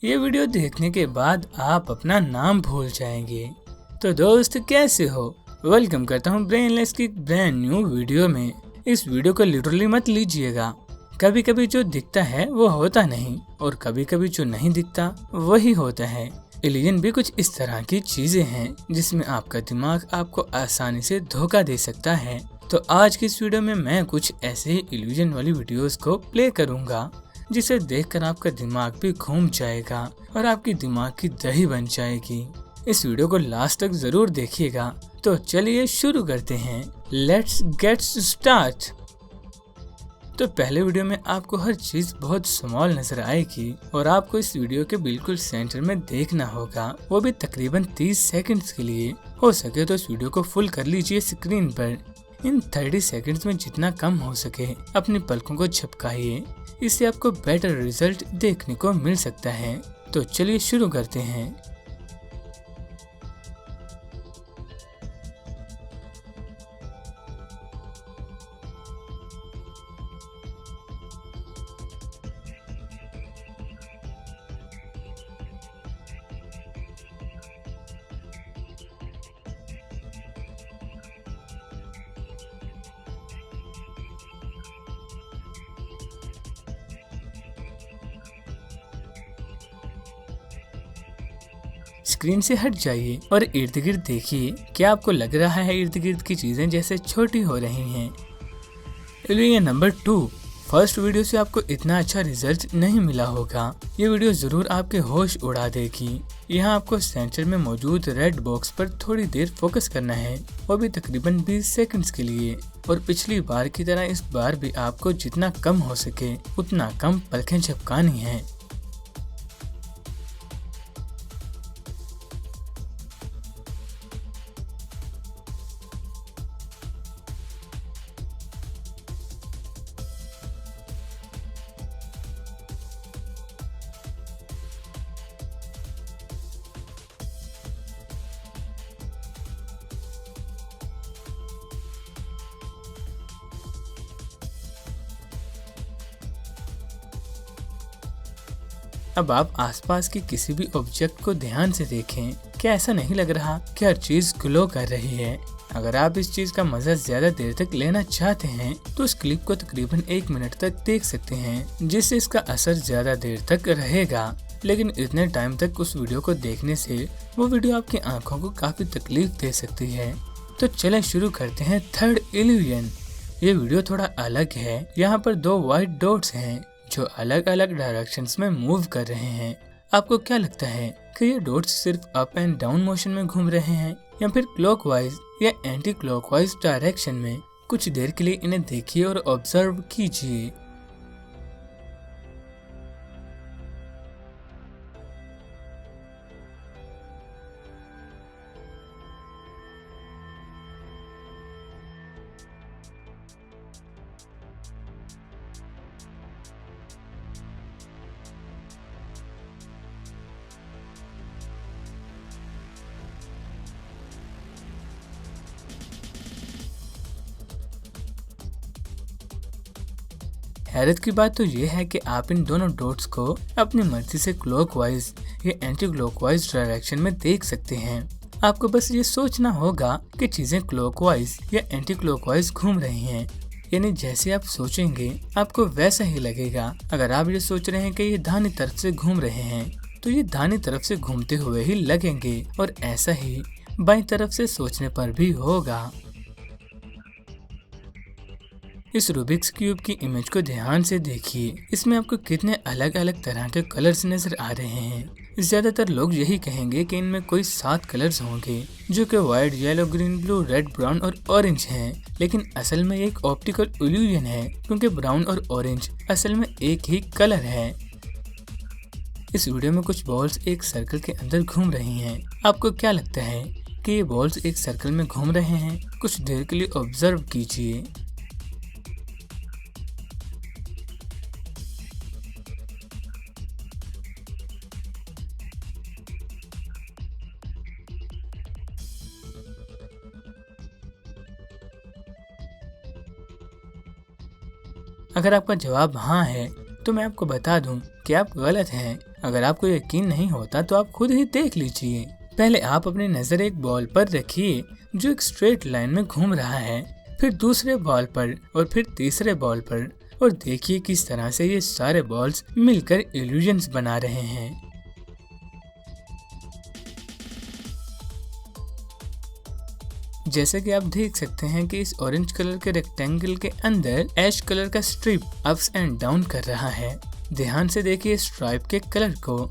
ये वीडियो देखने के बाद आप अपना नाम भूल जाएंगे। तो दोस्त कैसे हो, वेलकम करता हूँ ब्रेनलेस की ब्रांड न्यू वीडियो में। इस वीडियो को लिटरली मत लीजिएगा। कभी कभी जो दिखता है वो होता नहीं और कभी कभी जो नहीं दिखता वही होता है। इल्यूजन भी कुछ इस तरह की चीजें हैं जिसमें आपका दिमाग आपको आसानी से धोखा दे सकता है। तो आज की इस वीडियो में मैं कुछ ऐसे ही इल्यूजन वाली वीडियोस को प्ले करूंगा जिसे देखकर आपका दिमाग भी घूम जाएगा और आपकी दिमाग की दही बन जाएगी। इस वीडियो को लास्ट तक जरूर देखिएगा। तो चलिए शुरू करते हैं। Let's get start. तो पहले वीडियो में आपको हर चीज बहुत स्मॉल नजर आएगी और आपको इस वीडियो के बिल्कुल सेंटर में देखना होगा, वो भी तकरीबन 30 सेकंड्स के लिए। हो सके तो इस वीडियो को फुल कर लीजिए स्क्रीन पर। इन 30 सेकंड्स में जितना कम हो सके अपनी पलकों को झपकाइए, इससे आपको बेटर रिजल्ट देखने को मिल सकता है। तो चलिए शुरू करते हैं। स्क्रीन से हट जाइए और इर्द गिर्द देखिए। क्या आपको लग रहा है इर्द गिर्द की चीजें जैसे छोटी हो रही हैं? Illusion number 2। फर्स्ट वीडियो से आपको इतना अच्छा रिजल्ट नहीं मिला होगा। ये वीडियो जरूर आपके होश उड़ा देगी। यहाँ आपको सेंटर में मौजूद रेड बॉक्स पर थोड़ी देर फोकस करना है, वो भी तकरीबन 20 सेकंड्स के लिए। और पिछली बार की तरह इस बार भी आपको जितना कम हो सके उतना कम पलकें झपकानी है। अब आप आसपास के किसी भी ऑब्जेक्ट को ध्यान से देखें। क्या ऐसा नहीं लग रहा कि हर चीज ग्लो कर रही है? अगर आप इस चीज का मजा ज्यादा देर तक लेना चाहते हैं तो इस क्लिप को तकरीबन 1 मिनट तक देख सकते हैं, जिससे इसका असर ज्यादा देर तक रहेगा। लेकिन इतने टाइम तक उस वीडियो को देखने से वो वीडियो आपकी आंखों को काफी तकलीफ दे सकती है। तो चलें शुरू करते हैं थर्ड इल्यूजन। ये वीडियो थोड़ा अलग है। यहाँ पर 2 व्हाइट डॉट्स हैं जो अलग अलग डायरेक्शंस में मूव कर रहे हैं। आपको क्या लगता है कि ये डॉट्स सिर्फ अप एंड डाउन मोशन में घूम रहे हैं या फिर क्लॉकवाइज या एंटी क्लॉकवाइज डायरेक्शन में? कुछ देर के लिए इन्हें देखिए और ऑब्जर्व कीजिए। हैरत की बात तो ये है कि आप इन दोनों डॉट्स को अपनी मर्जी से क्लॉकवाइज या एंटी क्लॉकवाइज डायरेक्शन में देख सकते हैं। आपको बस ये सोचना होगा कि चीजें क्लॉकवाइज या एंटी क्लॉकवाइज घूम रही हैं। यानी जैसे आप सोचेंगे आपको वैसा ही लगेगा। अगर आप ये सोच रहे हैं कि ये दाहिनी तरफ से घूम रहे हैं तो ये दाहिनी तरफ से घूमते हुए ही लगेंगे, और ऐसा ही बाईं तरफ से सोचने पर भी होगा। इस रूबिक्स क्यूब की इमेज को ध्यान से देखिए। इसमें आपको कितने अलग अलग तरह के कलर्स नजर आ रहे हैं। ज्यादातर लोग यही कहेंगे कि इनमें कोई 7 कलर्स होंगे, जो कि white, yellow, green, blue, red, brown और ऑरेंज हैं। लेकिन असल में एक ऑप्टिकल इल्यूजन है, क्योंकि ब्राउन और ऑरेंज असल में एक ही कलर है। इस वीडियो में कुछ बॉल्स एक सर्कल के अंदर घूम रही हैं। आपको क्या लगता है कि ये बॉल्स एक सर्कल में घूम रहे हैं? कुछ देर के लिए ऑब्जर्व कीजिए। अगर आपका जवाब हाँ है तो मैं आपको बता दूं कि आप गलत हैं। अगर आपको यकीन नहीं होता तो आप खुद ही देख लीजिए। पहले आप अपनी नजर एक बॉल पर रखिए जो एक स्ट्रेट लाइन में घूम रहा है, फिर दूसरे बॉल पर और फिर तीसरे बॉल पर, और देखिए किस तरह से ये सारे बॉल्स मिलकर इल्यूजन्स बना रहे हैं। जैसे कि आप देख सकते हैं कि इस ऑरेंज कलर के रेक्टेंगल के अंदर ऐश कलर का स्ट्रिप अप्स एंड डाउन कर रहा है। ध्यान से देखिए स्ट्राइप के कलर को।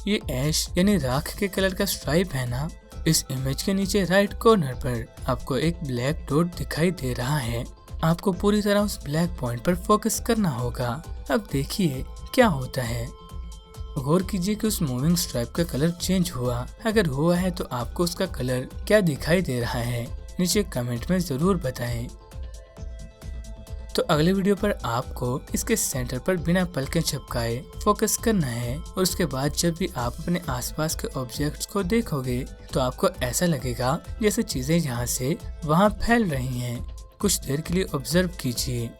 ये ऐश यानी राख के कलर का स्ट्राइप है ना। इस इमेज के नीचे राइट कॉर्नर पर आपको एक ब्लैक डॉट दिखाई दे रहा है। आपको पूरी तरह उस ब्लैक पॉइंट पर फोकस करना होगा। अब देखिए क्या होता है। गौर कीजिए कि उस मूविंग स्ट्राइप का कलर चेंज हुआ। अगर हुआ है तो आपको उसका कलर क्या दिखाई दे रहा है, नीचे कमेंट में जरूर बताएं। तो अगले वीडियो पर आपको इसके सेंटर पर बिना पलकें झपकाए फोकस करना है, और उसके बाद जब भी आप अपने आसपास के ऑब्जेक्ट्स को देखोगे तो आपको ऐसा लगेगा जैसे चीजें यहाँ से वहाँ फैल रही हैं। कुछ देर के लिए ऑब्जर्व कीजिए।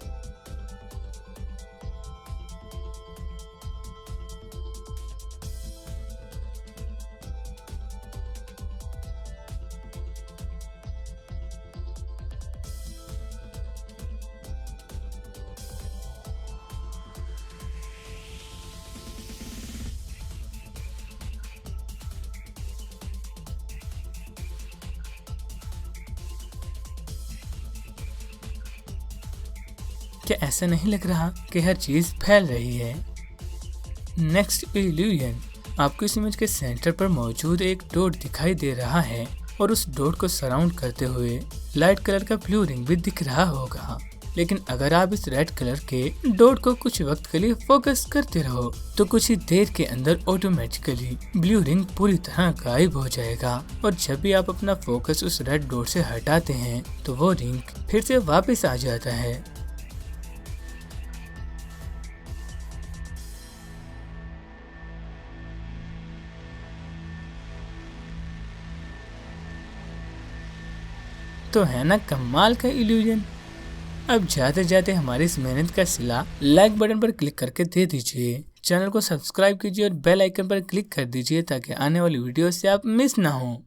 क्या ऐसा नहीं लग रहा कि हर चीज फैल रही है? नेक्स्ट इल्यूजन, आपको इस इमेज के सेंटर पर मौजूद एक डॉट दिखाई दे रहा है, और उस डॉट को सराउंड करते हुए लाइट कलर का ब्लू रिंग भी दिख रहा होगा। लेकिन अगर आप इस रेड कलर के डॉट को कुछ वक्त के लिए फोकस करते रहो तो कुछ ही देर के अंदर ऑटोमेटिकली ब्लू रिंग पूरी तरह गायब हो जाएगा, और जब भी आप अपना फोकस उस रेड डॉट से हटाते हैं तो वो रिंग फिर से वापस आ जाता है। तो है ना कमाल का इल्यूजन। अब जाते जाते हमारी इस मेहनत का सिला लाइक बटन पर क्लिक करके दे दीजिए, चैनल को सब्सक्राइब कीजिए और बेल आइकन पर क्लिक कर दीजिए ताकि आने वाली वीडियो से आप मिस ना हो।